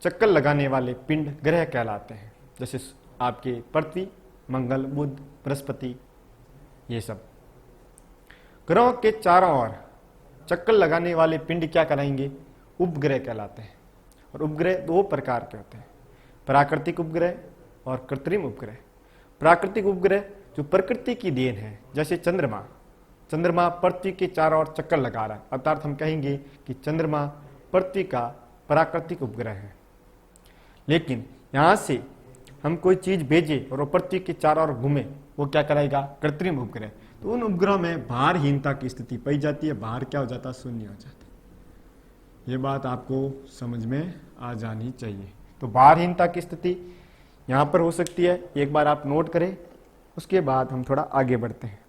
चक्कर लगाने वाले पिंड ग्रह कहलाते हैं, जैसे आपके पृथ्वी, मंगल, बुध, बृहस्पति, ये सब। ग्रहों के चारों ओर चक्कर लगाने वाले पिंड क्या कहलाएंगे? उपग्रह कहलाते हैं। और उपग्रह दो प्रकार के होते हैं, प्राकृतिक उपग्रह और कृत्रिम उपग्रह। प्राकृतिक उपग्रह जो प्रकृति की देन है, जैसे चंद्रमा। चंद्रमा पृथ्वी के चारों ओर चक्कर लगा रहा है, अर्थात हम कहेंगे कि चंद्रमा पृथ्वी का प्राकृतिक उपग्रह है। लेकिन यहाँ से हम कोई चीज भेजे और वो पृथ्वी के चारों ओर घूमे, वो क्या कहलाएगा? कृत्रिम उपग्रह। तो उन उपग्रह में भारहीनता की स्थिति पाई जाती है, भार क्या हो जाता है? शून्य हो जाता है। ये बात आपको समझ में आ जानी चाहिए। तो भारहीनता की स्थिति यहाँ पर हो सकती है, एक बार आप नोट करें, उसके बाद हम थोड़ा आगे बढ़ते हैं।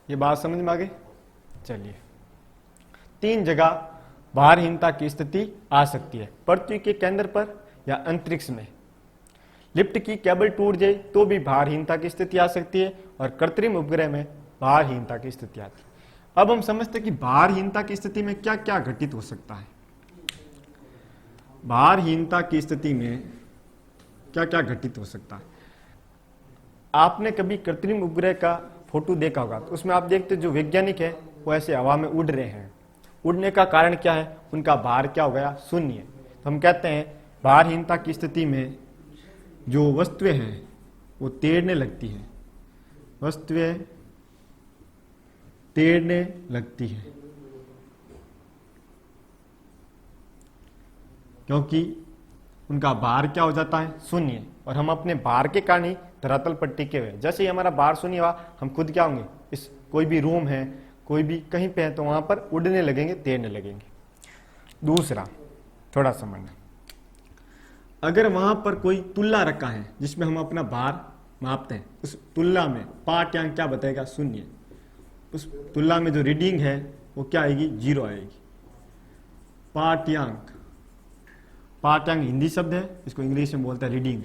ये बात समझ में आ गई? चलिए, 3 जगह भारहीनता की स्थिति आ सकती है, पृथ्वी के केंद्र पर या अंतरिक्ष में। लिफ्ट की केबल टूट जाए तो भी भारहीनता की स्थिति आ सकती है, और कृत्रिम उपग्रह में भारहीनता की स्थिति आती है। अब हम समझते हैं कि भारहीनता की स्थिति में क्या क्या घटित हो सकता है। भारहीनता की स्थिति में क्या क्या घटित हो सकता है? आपने कभी कृत्रिम उपग्रह का फोटो देखा होगा, तो उसमें आप देखते जो वैज्ञानिक है वो ऐसे हवा में उड़ रहे हैं। उड़ने का कारण क्या है? उनका भार क्या हो गया? शून्य। तो हम कहते हैं भारहीनता की स्थिति में जो वस्तुएं हैं वो तैरने लगती हैं, वस्तुएं तैरने लगती हैं, क्योंकि उनका भार क्या हो जाता है? शून्य। और हम अपने भार के कारण ही धरातल पर टिके हुए। जैसे ही हमारा भार शून्य हुआ, हम खुद क्या होंगे? इस कोई भी रूम है, कोई भी कहीं पे है, तो वहां पर उड़ने लगेंगे, तैरने लगेंगे। दूसरा थोड़ा समझना, अगर वहां पर कोई तुल्ला रखा है जिसमें हम अपना भार मापते हैं, उस तुल्ला में पाठ्यांक क्या बताएगा? शून्य। उस तुल्ला में जो रीडिंग है वो क्या आएगी? 0 आएगी। पाठ्यांक, पाठ्यांक हिंदी शब्द है, इसको इंग्लिश में बोलते हैं रीडिंग।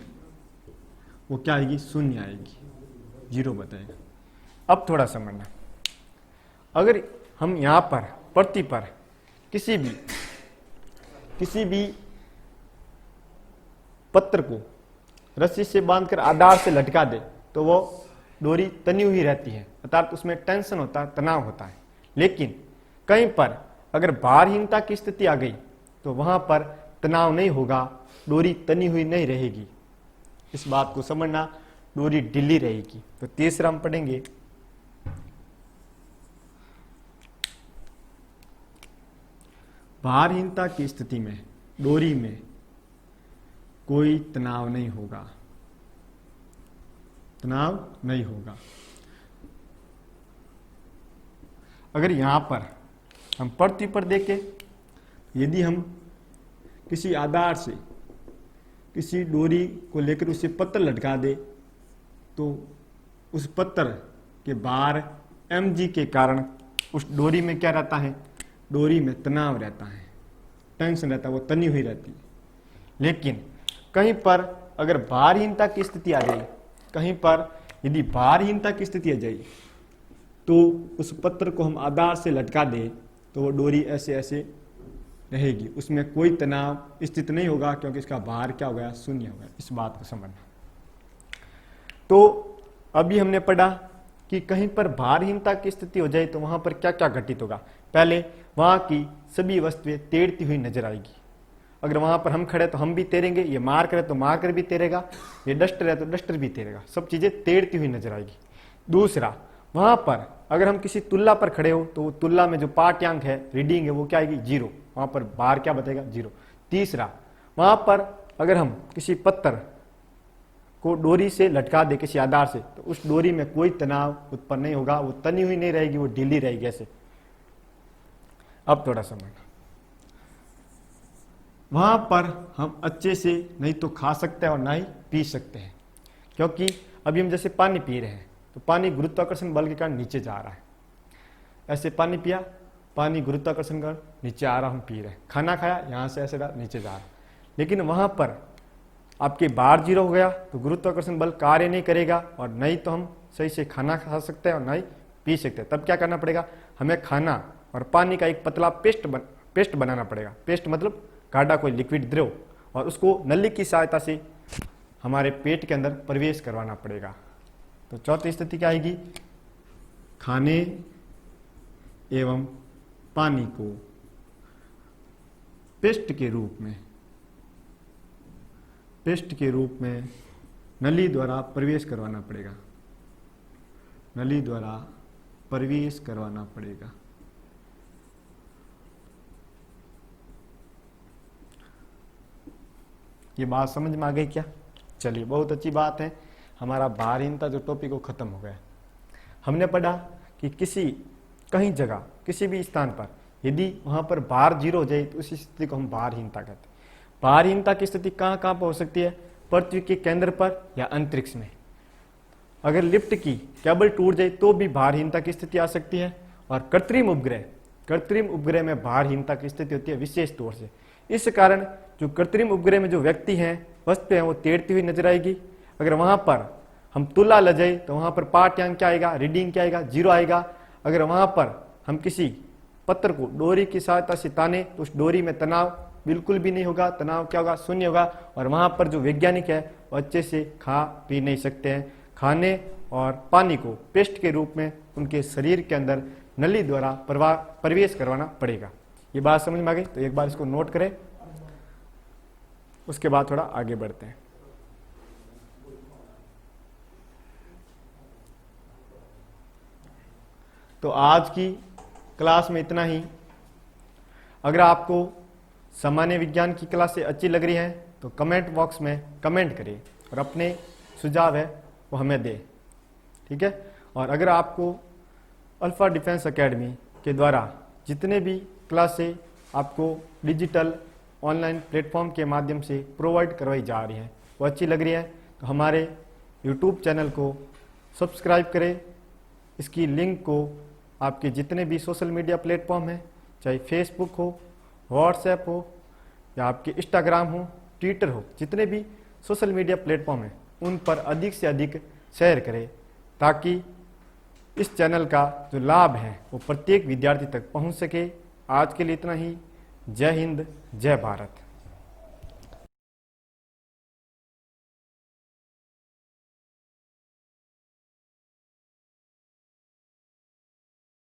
वो क्या आएगी? शून्य आएगी, 0 बताएगा। अब थोड़ा समझना, अगर हम यहां पर पृथ्वी पर किसी भी पत्र को रस्सी से बांधकर आधार से लटका दे तो वो डोरी तनी हुई रहती है, अर्थात उसमें टेंशन होता है, तनाव होता है। लेकिन कहीं पर अगर भारहीनता की स्थिति आ गई तो वहां पर तनाव नहीं होगा, डोरी तनी हुई नहीं रहेगी। इस बात को समझना, डोरी ढीली रहेगी। तो तीसरा हम पढ़ेंगे भारहीनता की स्थिति में डोरी में कोई तनाव नहीं होगा, तनाव नहीं होगा। अगर यहां पर हम पृथ्वी पर देखें, यदि हम किसी आधार से किसी डोरी को लेकर उसे पत्थर लटका दे तो उस पत्थर के भार mg के कारण उस डोरी में क्या रहता है? डोरी में तनाव रहता है, टेंशन रहता है, वो तनी हुई रहती है। लेकिन कहीं पर अगर भारहीनता की स्थिति आ जाए, कहीं पर यदि भारहीनता की स्थिति आ जाए तो उस पत्थर को हम आधार से लटका दे तो वो डोरी ऐसे ऐसे रहेगी, उसमें कोई तनाव स्थित नहीं होगा, क्योंकि इसका भार क्या हो गया? शून्य हो गया। इस बात को समझना। तो अभी हमने पढ़ा कि कहीं पर भारहीनता की स्थिति हो जाए तो वहां पर क्या क्या घटित होगा। पहले वहां की सभी वस्तुएं तैरती हुई नजर आएगी। अगर वहां पर हम खड़े तो हम भी तैरेंगे, ये मार्कर है तो मार्कर भी तैरेगा, ये डस्टर है तो डस्टर भी तैरेगा, सब चीजें तैरती हुई नजर आएगी। दूसरा, वहां पर अगर हम किसी तुल्ला पर खड़े हो तो वो तुल्ला में जो पाठ्यांक है, रीडिंग है, वो क्या आएगी? 0। वहां पर भार क्या बताएगा? 0। तीसरा, वहां पर अगर हम किसी पत्थर को डोरी से लटका दे किसी आधार से तो उस डोरी में कोई तनाव उत्पन्न नहीं होगा, वो तनी हुई नहीं रहेगी, वो ढीली रहेगी ऐसे। अब थोड़ा समझना, वहां पर हम अच्छे से नहीं तो खा सकते हैं और ना ही पी सकते हैं, क्योंकि अभी हम जैसे पानी पी रहे हैं तो पानी गुरुत्वाकर्षण बल के कारण नीचे जा रहा है। ऐसे पानी पिया, पानी गुरुत्वाकर्षण का नीचे आ रहा, हम पी रहे हैं। खाना खाया, यहां से ऐसे नीचे जा रहा। लेकिन वहां पर आपके बार जीरो हो गया तो गुरुत्वाकर्षण बल कार्य नहीं करेगा और नहीं तो हम सही से खाना खा सकते हैं और नहीं पी सकते हैं। तब क्या करना पड़ेगा, हमें खाना और पानी का एक पतला पेस्ट बनाना पड़ेगा। पेस्ट मतलब गाढ़ा कोई लिक्विड द्रव, और उसको नली की सहायता से हमारे पेट के अंदर प्रवेश करवाना पड़ेगा। तो चौथी स्थिति क्या आएगी, खाने एवं पानी को पेस्ट के रूप में नली द्वारा प्रवेश करवाना पड़ेगा, नली द्वारा प्रवेश करवाना पड़ेगा। ये बात समझ में आ गई क्या? चलिए, बहुत अच्छी बात है, हमारा भारहीनता जो टॉपिक वो खत्म हो गया। हमने पढ़ा कि कहीं जगह किसी भी स्थान पर यदि वहां पर भार जीरो हो जाए तो उस स्थिति को हम भारहीनता कहते हैं। भारहीनता की स्थिति कहाँ कहाँ पर हो सकती है, पृथ्वी के केंद्र पर या अंतरिक्ष में। अगर लिफ्ट की केबल टूट जाए तो भी भारहीनता की स्थिति आ सकती है। और कृत्रिम उपग्रह में भारहीनता की स्थिति होती है विशेष तौर से। इस कारण जो कृत्रिम उपग्रह में जो व्यक्ति हैं, वस्तु हैं, वो तैरती हुई नजर आएगी। अगर वहां पर हम तुला ल जाए तो वहां पर पाठ्यांक क्या आएगा, रीडिंग क्या आएगा, जीरो आएगा। अगर वहां पर हम किसी पत्थर को डोरी की सहायता से ताने तो उस डोरी में तनाव बिल्कुल भी नहीं होगा, तनाव क्या होगा, शून्य होगा। और वहां पर जो वैज्ञानिक है वो अच्छे से खा पी नहीं सकते हैं। खाने और पानी को पेस्ट के रूप में उनके शरीर के अंदर नली द्वारा प्रवेश करवाना पड़ेगा। ये बात समझ में आ गई? तो एक बार इसको नोट करें, उसके बाद थोड़ा आगे बढ़ते हैं। तो आज की क्लास में इतना ही। अगर आपको सामान्य विज्ञान की क्लासें अच्छी लग रही हैं तो कमेंट बॉक्स में कमेंट करिए और अपने सुझाव है वो हमें दें, ठीक है। और अगर आपको अल्फा डिफेंस एकेडमी के द्वारा जितने भी क्लासें आपको डिजिटल ऑनलाइन प्लेटफॉर्म के माध्यम से प्रोवाइड करवाई जा रही हैं वो अच्छी लग रही है तो हमारे यूट्यूब चैनल को सब्सक्राइब करें। इसकी लिंक को आपके जितने भी सोशल मीडिया प्लेटफॉर्म हैं, चाहे फेसबुक हो, व्हाट्सएप हो या आपके इंस्टाग्राम हो, ट्विटर हो, जितने भी सोशल मीडिया प्लेटफॉर्म हैं उन पर अधिक से अधिक शेयर करें ताकि इस चैनल का जो लाभ है वो प्रत्येक विद्यार्थी तक पहुंच सके। आज के लिए इतना ही। जय हिंद, जय भारत।